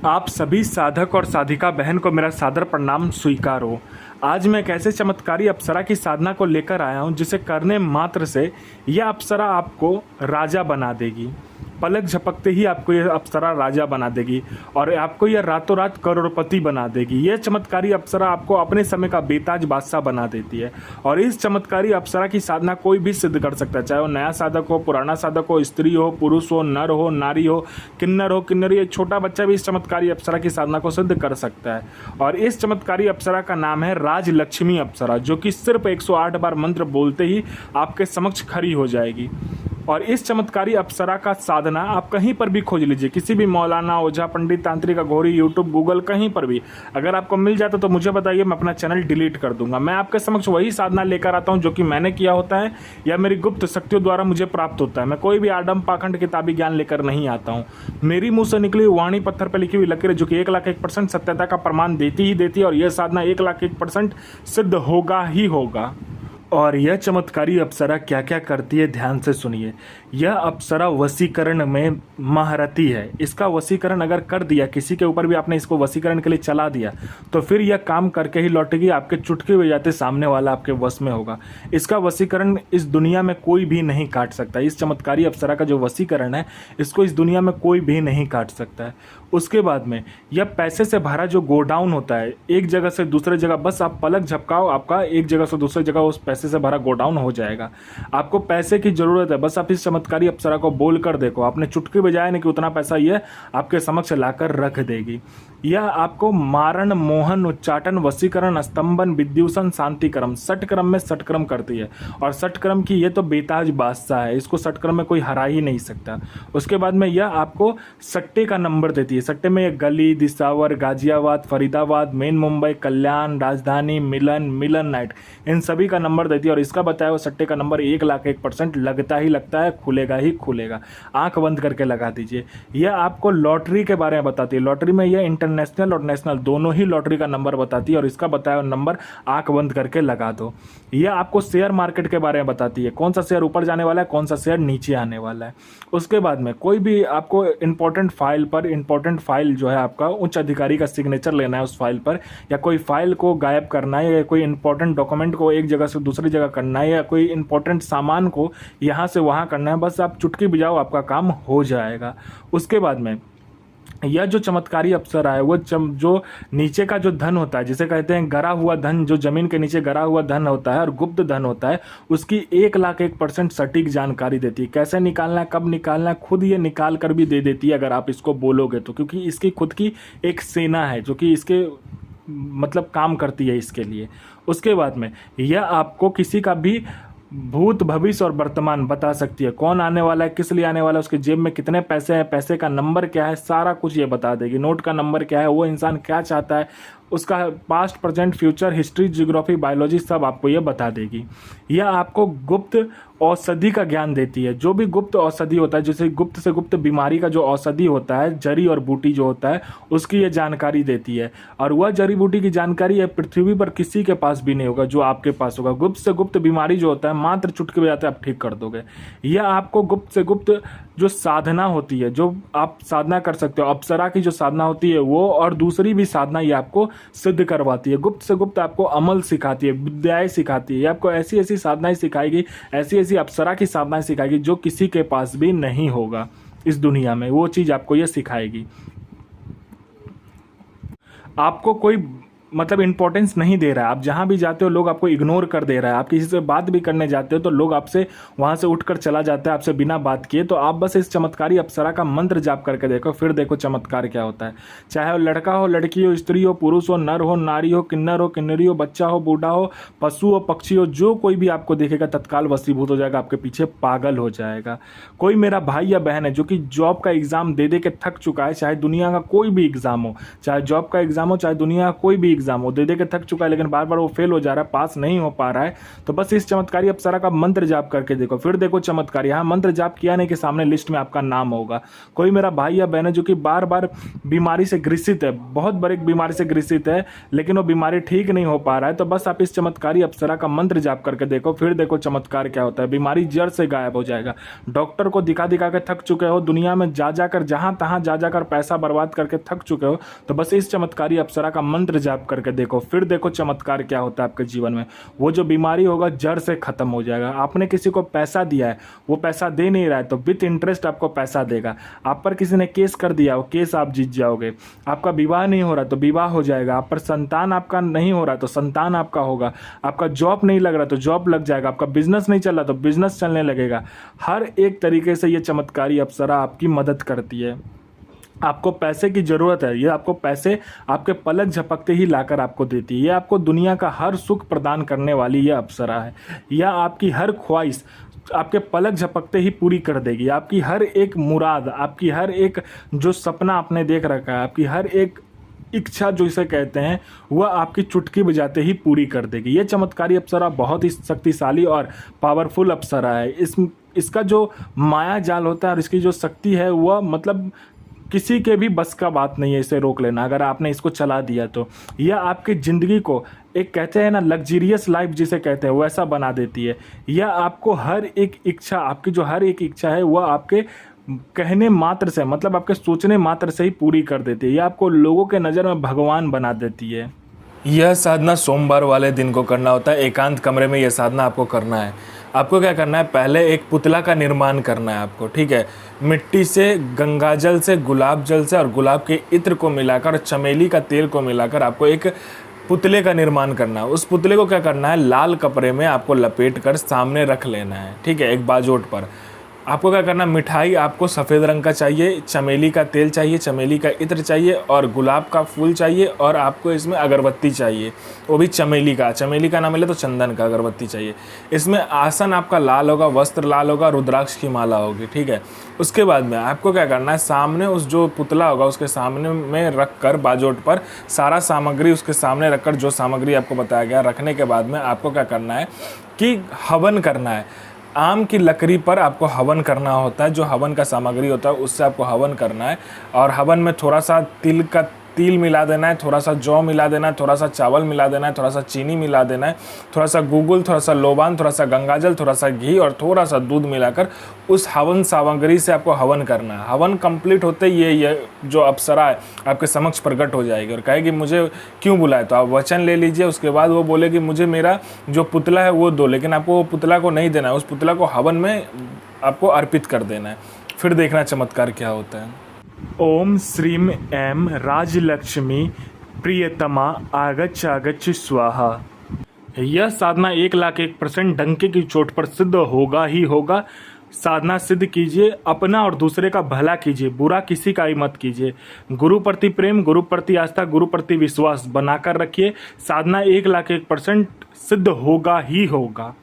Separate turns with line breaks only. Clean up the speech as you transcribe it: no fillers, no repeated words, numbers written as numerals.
आप सभी साधक और साधिका बहन को मेरा सादर प्रणाम स्वीकार हो। आज मैं एक ऐसे चमत्कारी अप्सरा की साधना को लेकर आया हूं जिसे करने मात्र से यह अप्सरा आपको राजा बना देगी। पलक झपकते ही आपको यह अप्सरा राजा बना देगी और आपको यह रातों रात करोड़पति बना देगी। यह चमत्कारी अप्सरा आपको अपने समय का बेताज बादशाह बना देती है और इस चमत्कारी अप्सरा की साधना कोई भी सिद्ध कर सकता है, चाहे वो नया साधक हो, पुराना साधक हो, स्त्री हो, पुरुष हो, नर हो, नारी हो, किन्नर हो, किन्नरी, छोटा बच्चा भी इस चमत्कारी अप्सरा की साधना को सिद्ध कर सकता है। और इस चमत्कारी अप्सरा का नाम है राजलक्ष्मी अप्सरा, जो कि सिर्फ 108 बार मंत्र बोलते ही आपके समक्ष खड़ी हो जाएगी। और इस चमत्कारी अप्सरा का साधना आप कहीं पर भी खोज लीजिए, किसी भी मौलाना, ओझा, पंडित, तांत्रिक, अघोरी, यूट्यूब, गूगल, कहीं पर भी अगर आपको मिल जाता तो मुझे बताइए, मैं अपना चैनल डिलीट कर दूंगा। मैं आपके समक्ष वही साधना लेकर आता हूं जो कि मैंने किया होता है या मेरी गुप्त शक्तियों द्वारा मुझे प्राप्त होता है। मैं कोई भी आडम पाखंड किताबी ज्ञान लेकर नहीं आता हूँ। मेरी मुंह से निकली वाणी पत्थर पर लिखी हुई लकीरें जो कि 1,01% सत्यता का प्रमाण देती ही देती है और यह साधना 1,01% सिद्ध होगा ही होगा। और यह चमत्कारी अप्सरा क्या क्या करती है ध्यान से सुनिए। यह अप्सरा वशीकरण में महारथी है। इसका वशीकरण अगर कर दिया, किसी के ऊपर भी आपने इसको वशीकरण के लिए चला दिया तो फिर यह काम करके ही लौटेगी, आपके चुटकी बजाते सामने वाला आपके वश में होगा। इसका वशीकरण इस दुनिया में कोई भी नहीं काट सकता। इस चमत्कारी अप्सरा का जो वशीकरण है, इसको इस दुनिया में कोई भी नहीं काट सकता है। उसके बाद में यह पैसे से भरा जो गोडाउन होता है, एक जगह से दूसरे जगह बस आप पलक झपकाओ, आपका एक जगह से दूसरी जगह उस पैसे से भरा गोडाउन हो जाएगा। आपको पैसे की जरूरत है, बस आप इस चमत्कारी अप्सरा को बोल कर देखो, आपने चुटकी बजाया नहीं कि उतना पैसा यह आपके समक्ष लाकर रख देगी। यह आपको मारण, मोहन, उच्चाटन, वशीकरण, स्तंभन, विद्युषण, शांतिक्रम, षटक्रम में षटक्रम करती है। और षटक्रम की ये तो बेताज बादशाह है, इसको षटक्रम में कोई हरा ही नहीं सकता। उसके बाद में यह आपको सट्टे का नंबर देती है। सट्टे में यह गली, दिसावर, गाजियाबाद, फरीदाबाद, मेन मुंबई, कल्याण, राजधानी, मिलन नाइट, इन सभी का नंबर देती है। और इसका बताया हुआ सट्टे का नंबर 1,01% लगता ही लगता है, खुलेगा ही खुलेगा। आंख बंद करके लगा दीजिए। यह आपको लॉटरी के बारे में बताती है। लॉटरी में यह इंटरनेशनल और नेशनल दोनों ही लॉटरी का नंबर बताती है और इसका बताया हुआ नंबर आंख बंद करके लगा दो। यह आपको शेयर मार्केट के बारे में बताती है, कौन सा शेयर ऊपर जाने वाला है, कौन सा शेयर नीचे आने वाला है। उसके बाद में कोई भी आपको इंपॉर्टेंट फाइल जो है, आपका उच्च अधिकारी का सिग्नेचर लेना है उस फाइल पर, या कोई फाइल को गायब करना है, या कोई इंपॉर्टेंट डॉक्यूमेंट को एक जगह से दूसरी जगह करना है, या कोई इंपॉर्टेंट सामान को यहाँ से वहाँ करना है, बस आप चुटकी बजाओ, आपका काम हो जाएगा। उसके बाद में यह जो चमत्कारी अप्सरा है, वो जो नीचे का जो धन होता है, जिसे कहते हैं गरा हुआ धन, जो जमीन के नीचे गरा हुआ धन होता है और गुप्त धन होता है, उसकी 1,01% सटीक जानकारी देती है। कैसे निकालना है, कब निकालना है, खुद ये निकाल कर भी दे देती है अगर आप इसको बोलोगे तो, क्योंकि इसकी खुद की एक सेना है जो कि इसके मतलब काम करती है इसके लिए। उसके बाद में यह आपको किसी का भी भूत, भविष्य और वर्तमान बता सकती है। कौन आने वाला है, किस लिए आने वाला है, उसके जेब में कितने पैसे हैं, पैसे का नंबर क्या है, सारा कुछ ये बता देगी। नोट का नंबर क्या है, वो इंसान क्या चाहता है, उसका past, present, future, history, geography, biology सब आपको ये बता देगी। यह आपको गुप्त औषधि का ज्ञान देती है। जो भी गुप्त औषधि होता है, जैसे गुप्त से गुप्त बीमारी का जो औषधि होता है, जड़ी और बूटी जो होता है, उसकी ये जानकारी देती है। और वह जड़ी बूटी की जानकारी है पृथ्वी पर किसी के पास भी नहीं होगा जो आपके पास होगा। गुप्त से गुप्त बीमारी जो होता है, मात्र चुटकी बजाते आप ठीक कर दोगे। यह आपको गुप्त से गुप्त जो साधना होती है, जो आप साधना कर सकते हो, अप्सरा की जो साधना होती है वो, और दूसरी भी साधना ये आपको सिद्ध करवाती है। गुप्त से गुप्त आपको अमल सिखाती है, विद्याएं सिखाती है। ये आपको ऐसी ऐसी साधनाएं सिखाएगी, ऐसी ऐसी अप्सरा की साधनाएं सिखाएगी जो किसी के पास भी नहीं होगा इस दुनिया में। वो चीज़ आपको ये सिखाएगी। आपको कोई मतलब इंपॉर्टेंस नहीं दे रहा है, आप जहाँ भी जाते हो लोग आपको इग्नोर कर दे रहा है। आप किसी से बात भी करने जाते हो तो लोग आपसे वहाँ से उठकर चला जाता है आपसे बिना बात किए। तो आप बस इस चमत्कारी अप्सरा का मंत्र जाप करके देखो, फिर देखो चमत्कार क्या होता है। चाहे वो लड़का हो, लड़की हो, स्त्री हो, पुरुष हो, नर हो, नारी हो, किन्नर हो, किन्नरी हो, बच्चा हो, बूढ़ा हो, पशु हो, पक्षी हो, जो कोई भी आपको देखेगा तत्काल वशीभूत हो जाएगा, आपके पीछे पागल हो जाएगा। कोई मेरा भाई या बहन है जो कि जॉब का एग्जाम दे दे के थक चुका है, चाहे दुनिया का कोई भी एग्जाम हो, चाहे जॉब का एग्जाम हो, चाहे दुनिया का कोई भी एग्जाम, वो दे के थक चुका है लेकिन बार बार वो फेल हो जा रहा है, पास नहीं हो पा रहा है, तो बस इस चमत्कारी अप्सरा का मंत्र जाप करके देखो। फिर देखो चमत्कार, यहाँ मंत्र जाप किया नहीं कि सामने लिस्ट में आपका नाम होगा। कोई मेरा भाई या बहन है जो कि बार बार बीमारी से ग्रसित है, बहुत बड़ी बीमारी से ग्रसित है, लेकिन वो बीमारी ठीक नहीं हो पा रहा है, तो बस आप इस चमत्कारी अप्सरा का मंत्र जाप करके देखो। फिर देखो चमत्कार क्या होता है, बीमारी जड़ से गायब हो जाएगा। डॉक्टर को दिखा दिखा के थक चुके हो, दुनिया में जा जाकर जहां तहां जा जाकर पैसा बर्बाद करके थक चुके हो, तो बस इस चमत्कारी अप्सरा का मंत्र जाप करके देखो। फिर देखो चमत्कार क्या होता है आपके जीवन में। वो जो बीमारी होगा जड़ से खत्म हो जाएगा। आपने किसी को पैसा दिया है, वो पैसा दे नहीं रहा है, तो विथ इंटरेस्ट आपको पैसा देगा। आप पर किसी ने केस कर दिया, वो केस आप जीत जाओगे। आपका विवाह नहीं हो रहा तो विवाह हो जाएगा। आप पर संतान आपका नहीं हो रहा तो संतान आपका होगा। आपका जॉब नहीं लग रहा तो जॉब लग जाएगा। आपका बिजनेस नहीं चल रहा तो बिजनेस चलने लगेगा। हर एक तरीके से ये चमत्कारी अप्सरा आपकी मदद करती है। आपको पैसे की ज़रूरत है, ये आपको पैसे आपके पलक झपकते ही लाकर आपको देती है। ये आपको दुनिया का हर सुख प्रदान करने वाली ये अप्सरा है। यह आपकी हर ख्वाहिश आपके पलक झपकते ही पूरी कर देगी। आपकी हर एक मुराद, आपकी हर एक जो सपना आपने देख रखा है, आपकी हर एक इच्छा जो इसे कहते हैं, वह आपकी चुटकी बजाते ही पूरी कर देगी। ये चमत्कारी अप्सरा बहुत ही शक्तिशाली और पावरफुल अप्सरा है। इसका जो माया जाल होता है और इसकी जो शक्ति है वह मतलब किसी के भी बस का बात नहीं है इसे रोक लेना। अगर आपने इसको चला दिया तो यह आपकी ज़िंदगी को एक कहते हैं ना लग्जरियस लाइफ जिसे कहते हैं वैसा बना देती है। यह आपको हर एक इच्छा, आपकी जो हर एक इच्छा है वह आपके कहने मात्र से, मतलब आपके सोचने मात्र से ही पूरी कर देती है। यह आपको लोगों के नज़र में भगवान बना देती है।
यह साधना सोमवार वाले दिन को करना होता है। एकांत कमरे में यह साधना आपको करना है। आपको क्या करना है, पहले एक पुतला का निर्माण करना है आपको, ठीक है। मिट्टी से, गंगाजल से, गुलाब जल से और गुलाब के इत्र को मिलाकर, चमेली का तेल को मिलाकर आपको एक पुतले का निर्माण करना है। उस पुतले को क्या करना है, लाल कपड़े में आपको लपेट कर सामने रख लेना है, ठीक है, एक बाजोट पर। आपको क्या करना, मिठाई आपको सफ़ेद रंग का चाहिए, चमेली का तेल चाहिए, चमेली का इत्र चाहिए और गुलाब का फूल चाहिए, और आपको इसमें अगरबत्ती चाहिए, वो भी चमेली का ना मिले तो चंदन का अगरबत्ती चाहिए। इसमें आसन आपका लाल होगा, वस्त्र लाल होगा, रुद्राक्ष की माला होगी, ठीक है। उसके बाद में आपको क्या करना है, सामने उस जो पुतला होगा उसके सामने में रख कर बाजोट पर सारा सामग्री उसके सामने रख कर, जो सामग्री आपको बताया गया, रखने के बाद में आपको क्या करना है कि हवन करना है। आम की लकड़ी पर आपको हवन करना होता है। जो हवन का सामग्री होता है उससे आपको हवन करना है, और हवन में थोड़ा सा तिल मिला देना है, थोड़ा सा जौ मिला देना है, थोड़ा सा चावल मिला देना है, थोड़ा सा चीनी मिला देना है, थोड़ा सा गूगल, थोड़ा सा लोबान, थोड़ा सा गंगाजल, थोड़ा सा घी और थोड़ा सा दूध मिलाकर उस हवन सामग्री से आपको हवन करना है। हवन कंप्लीट होते ही ये जो अप्सरा है आपके समक्ष प्रकट हो जाएगी और कहेगी मुझे क्यों बुलाए। तो आप वचन ले लीजिए। उसके बाद वो बोलेगी मुझे मेरा जो पुतला है वो दो, लेकिन आपको वो पुतला को नहीं देना है, उस पुतला को हवन में आपको अर्पित कर देना है। फिर देखना चमत्कार क्या होता है।
ओम श्रीम ऐं राजलक्ष्मी प्रियतमा आगच्छ स्वाहा। यह साधना 1,01,000% डंके की चोट पर सिद्ध होगा ही होगा। साधना सिद्ध कीजिए, अपना और दूसरे का भला कीजिए, बुरा किसी का ही मत कीजिए। गुरु प्रति प्रेम, गुरु प्रति आस्था, गुरु प्रति विश्वास बनाकर रखिए। साधना 1,01,000% सिद्ध होगा ही होगा।